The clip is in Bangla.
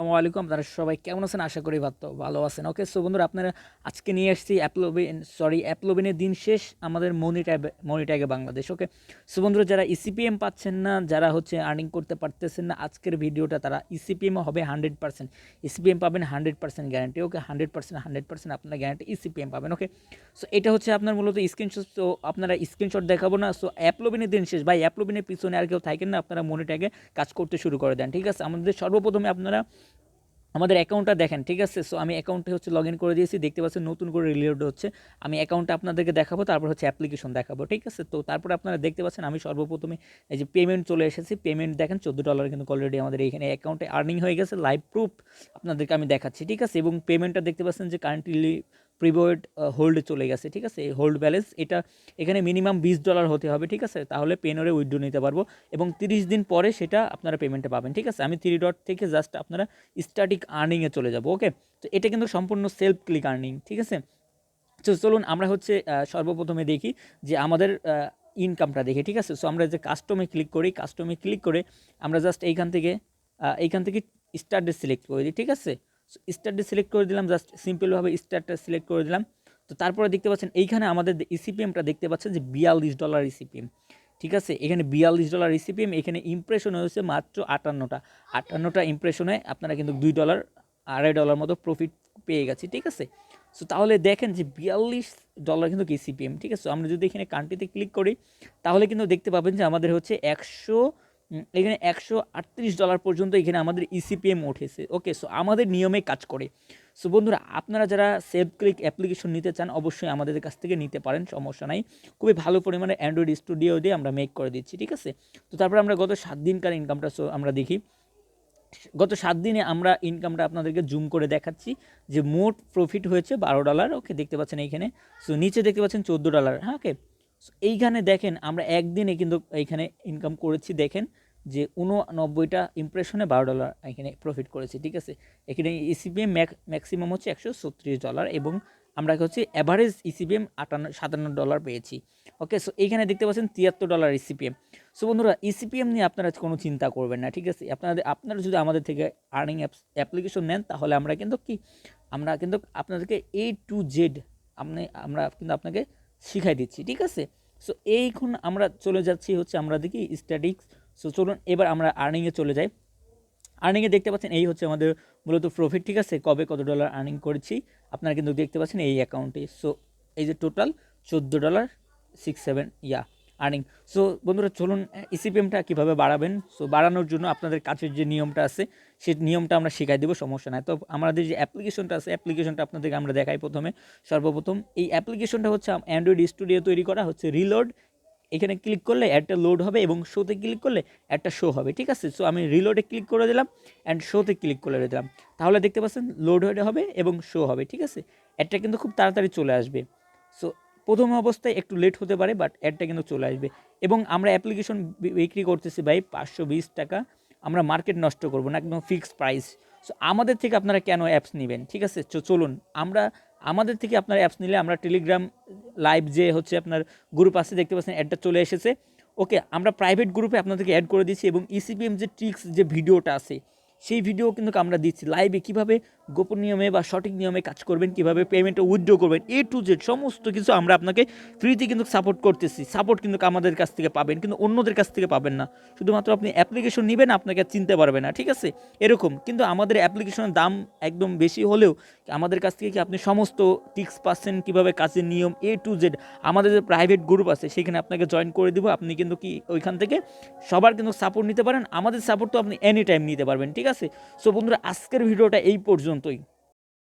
আসসালামু আলাইকুম। আপনারা সবাই কেমন আছেন? আশা করি ভালো আছেন। ওকে, সো বন্ধুরা আপনারা আজকে নিয়ে আসছি অ্যাপলবিনের দিন শেষ আমাদের মনিট্যাগে বাংলাদেশ। ওকে, সো বন্ধুরা যারা ইসিপিএম পাচ্ছেন না, যারা হচ্ছে আর্নিং করতে পারতেছেন না, আজকের ভিডিওটা তারা ইসিপিএম হবে 100%। ইসিপিএম পাবেন 100% গ্যারান্টি। ওকে, 100% আপনারা গ্যারান্টি ইসিপিএম পাবেন। ওকে, সো এটা হচ্ছে আপনার মূলত স্ক্রিনশট। তো আপনারা স্ক্রিনশট দেখাবো না। সো অ্যাপলবিনের দিন শেষ ভাই, অ্যাপলবিনের পিছনে আর কেউ থাকেন না, আপনারা মনিট্যাগে কাজ করতে শুরু করে দেন। ঠিক আছে, আমাদের সর্বপ্রথমে আপনারা আমাদের অ্যাকাউন্টটা দেখেন। ঠিক আছে, সো আমি অ্যাকাউন্টে হচ্ছে লগ ইন করে দিয়েছি, দেখতে পাচ্ছেন নতুন করে রিলোড হচ্ছে। আমি অ্যাকাউন্টটা আপনাদেরকে দেখাবো, তারপর হচ্ছে অ্যাপ্লিকেশন দেখাবো। ঠিক আছে, তো তারপর আপনারা দেখতে পাচ্ছেন আমি সর্বপ্রথমে এই যে পেমেন্ট চলে এসেছি। পেমেন্ট দেখেন $14 কিন্তু অলরেডি আমাদের এইখানে অ্যাকাউন্টে আর্নিং হয়ে গেছে। লাইভ প্রুফ আপনাদেরকে আমি দেখাচ্ছি। ঠিক আছে, এবং পেমেন্টটা দেখতে পাচ্ছেন যে কারেন্টলি প্রিপেড হোল্ডে চলে গেছে। ঠিক আছে, এই হোল্ড ব্যালেন্স এটা এখানে মিনিমাম $20 হতে হবে। ঠিক আছে, তাহলে পেনরে উইথড্র নিতে পারবো এবং 30 দিন পরে সেটা আপনারা পেমেন্টে পাবেন। ঠিক আছে, আমি 3 ডট থেকে জাস্ট আপনারা স্ট্যাটিক আর্নিংয়ে চলে যাব। ওকে, তো এটা কিন্তু সম্পূর্ণ সেলফ ক্লিক আর্নিং। ঠিক আছে, তো চলুন আমরা হচ্ছে সর্বপ্রথমে দেখি যে আমাদের ইনকামটা দেখি। ঠিক আছে, সো আমরা যে কাস্টমে ক্লিক করি, কাস্টমে ক্লিক করে আমরা জাস্ট এইখান থেকে স্টার্টে সিলেক্ট করে দিই। ঠিক আছে, স্টার্টে সিলেক্ট করে দিলাম, জাস্ট সিম্পলভাবে স্টার্টটা সিলেক্ট করে দিলাম। তো তারপরে দেখতে পাচ্ছেন এইখানে আমাদের ইসিপিএমটা দেখতে পাচ্ছেন যে $42 ইসিপিএম। ঠিক আছে, এখানে $42 ইসিপিএম। এখানে ইমপ্রেশন হয়েছে মাত্র 58টা ইমপ্রেশনে আপনারা কিন্তু $2 $2.5 মতো প্রফিট পেয়ে গেছি। ঠিক আছে, সো তাহলে দেখেন যে $42 কিন্তু সিপিএম। ঠিক আছে, আমরা যদি এখানে কান্ট্রিতে ক্লিক করি তাহলে কিন্তু দেখতে পাবেন যে আমাদের হচ্ছে এখানে $138 পর্যন্ত এখানে আমাদের ইসিপিএম উঠেছে। ওকে, সো আমাদের নিয়মে কাজ করে। সো বন্ধুরা আপনারা যারা সেলফ ক্লিক অ্যাপ্লিকেশন নিতে চান অবশ্যই আমাদের কাছ থেকে নিতে পারেন, সমস্যা নাই। খুবই ভালো পরিমাণে অ্যান্ড্রয়েড স্টুডিও দিয়ে আমরা মেক করে দিচ্ছি। ঠিক আছে, তো তারপর আমরা গত 7 দিনকার ইনকামটা আমরা দেখি। গত 7 দিনে আমরা ইনকামটা আপনাদেরকে জুম করে দেখাচ্ছি যে মোট প্রফিট হয়েছে $12। ওকে, দেখতে পাচ্ছেন এইখানে। সো নিচে দেখতে পাচ্ছেন $14। হ্যাঁ, ওকে, এইখানে দেখেন আমরা একদিনে কিন্তু এইখানে ইনকাম করেছি। দেখেন যে 89টা ইমপ্রেশনে $12 এখানে প্রফিট করেছি। ঠিক আছে, এখানে ইসিপিএম ম্যাক্সিমাম হচ্ছে $136 এবং আমরা হচ্ছে অ্যাভারেজ ইসিপিএম $57 পেয়েছি। ওকে, সো এইখানে দেখতে পাচ্ছেন $73 ইসিপিএম। সো বন্ধুরা ইসিপিএম নিয়ে আপনারা কোনো চিন্তা করবেন না। ঠিক আছে, আপনারা যদি আমাদের থেকে আর্নিং অ্যাপ্লিকেশন নেন তাহলে আমরা কিন্তু আপনাদেরকে A to Z আমরা কিন্তু আপনাকে শিখাই দিচ্ছি। ঠিক আছে, সো এইখন আমরা চলে যাচ্ছি হচ্ছে আমরা দেখি স্ট্যাটিক্স। সো চলুন এবার আমরা আর্নিংয়ে চলে যাই। আর্নিংয়ে দেখতে পাচ্ছেন এই হচ্ছে আমাদের মূলত প্রফিট। ঠিক আছে, কবে কত ডলার আর্নিং করেছি আপনারা কিন্তু দেখতে পাচ্ছেন এই অ্যাকাউন্টে। সো এই যে টোটাল $14.67 আর্নিং। সো বন্ধুরা চলুন ইসিপিএমটা কীভাবে বাড়াবেন। সো বাড়ানোর জন্য আপনাদের কাছের যে নিয়মটা আছে সেই নিয়মটা আমরা শিখাই দেবো, সমস্যা নাই। তো আমাদের যে অ্যাপ্লিকেশনটা আছে অ্যাপ্লিকেশনটা আপনাদেরকে আমরা দেখাই। সর্বপ্রথম এই অ্যাপ্লিকেশনটা হচ্ছে অ্যান্ড্রয়েড স্টুডিও তৈরি করা হচ্ছে। রিলোড এখানে ক্লিক করলে অ্যাডটা লোড হবে এবং শোতে ক্লিক করলে অ্যাডটা শো হবে। ঠিক আছে, সো আমি রিলোডে ক্লিক করে দিলাম অ্যান্ড শোতে ক্লিক করে দিলাম, তাহলে দেখতে পাচ্ছেন লোড হয়ে হবে এবং শো হবে। ঠিক আছে, অ্যাডটা কিন্তু খুব তাড়াতাড়ি চলে আসবে। সো প্রথম অবস্থায় একটু লেট হতে পারে বাট অ্যাডটা কিন্তু চলে আসবে। এবং আমরা অ্যাপ্লিকেশন বিক্রি করতেছি ভাই $520। আমরা মার্কেট নষ্ট করবো না, একদম ফিক্সড প্রাইস। সো আমাদের থেকে আপনারা কেন অ্যাপস নেবেন? ঠিক আছে, চলুন আমাদের থেকে আপনারা অ্যাপস নিলে আমরা টেলিগ্রাম লাইভ যে হচ্ছে আপনার গ্রুপ আছে, দেখতে পাচ্ছেন অ্যাডটা চলে এসেছে। ওকে, আমরা প্রাইভেট গ্রুপে আপনাদেরকে অ্যাড করে দিচ্ছি এবং ইসিপিএম যে ট্রিক্স যে ভিডিওটা আছে সেই ভিডিও কিন্তু আমরা দিচ্ছি লাইভে, কীভাবে গোপন নিয়মে বা সঠিক নিয়মে কাজ করবেন, কীভাবে পেমেন্টটা উইথড্র করবেন, A to Z সমস্ত কিছু আমরা আপনাকে ফ্রিতে কিন্তু সাপোর্ট করতেছি। সাপোর্ট কিন্তু আমাদের কাছ থেকে পাবেন, কিন্তু অন্যদের কাছ থেকে পাবেন না। শুধুমাত্র আপনি অ্যাপ্লিকেশন নেবেন, আপনাকে চিনতে পারবে না। ঠিক আছে, এরকম কিন্তু আমাদের অ্যাপ্লিকেশনের দাম একদম বেশি হলেও আমাদের কাছ থেকে কি আপনি সমস্ত টিক্স পাচ্ছেন, কীভাবে কাজের নিয়ম A to Z। আমাদের যে প্রাইভেট গ্রুপ আছে সেখানে আপনাকে জয়েন করে দিব, আপনি কিন্তু ওইখান থেকে সবার কিন্তু সাপোর্ট নিতে পারেন। আমাদের সাপোর্ট তো আপনি এনি টাইম নিতে পারবেন। ঠিক আছে, সো বন্ধুরা আজকের ভিডিওটা এই পর্যন্তই।